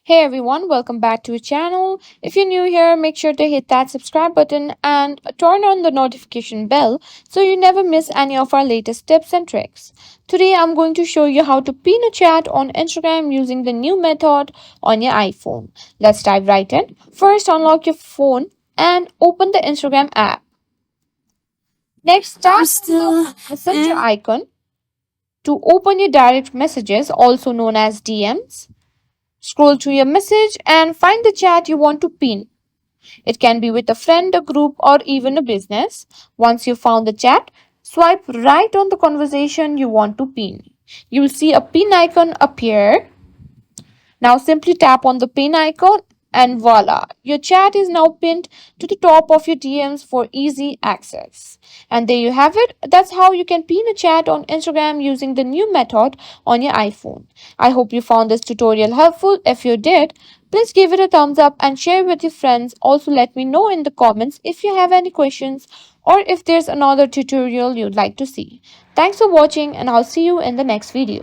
Hey everyone, welcome back to our channel. If you're new here, make sure to hit that subscribe button and turn on the notification bell so you never miss any of our latest tips and tricks. Today I'm going to show you how to pin a chat on Instagram using the new method on your iPhone. Let's dive right in. First, unlock your phone and open the Instagram app. Next, tap on the messenger icon to open your direct messages, also known as DMs. Scroll through your message and find the chat you want to pin. It can be with a friend, a group, or even a business. Once you found the chat, swipe right on the conversation you want to pin. You'll see a pin icon appear. Now simply tap on the pin icon and voila, your chat is now pinned to the top of your DMs for easy access. And there you have it. That's how you can pin a chat on Instagram using the new method on your iPhone. I hope you found this tutorial helpful. If you did, please give it a thumbs up and share with your friends. Also, let me know in the comments if you have any questions or if there's another tutorial you'd like to see. Thanks for watching, and I'll see you in the next video.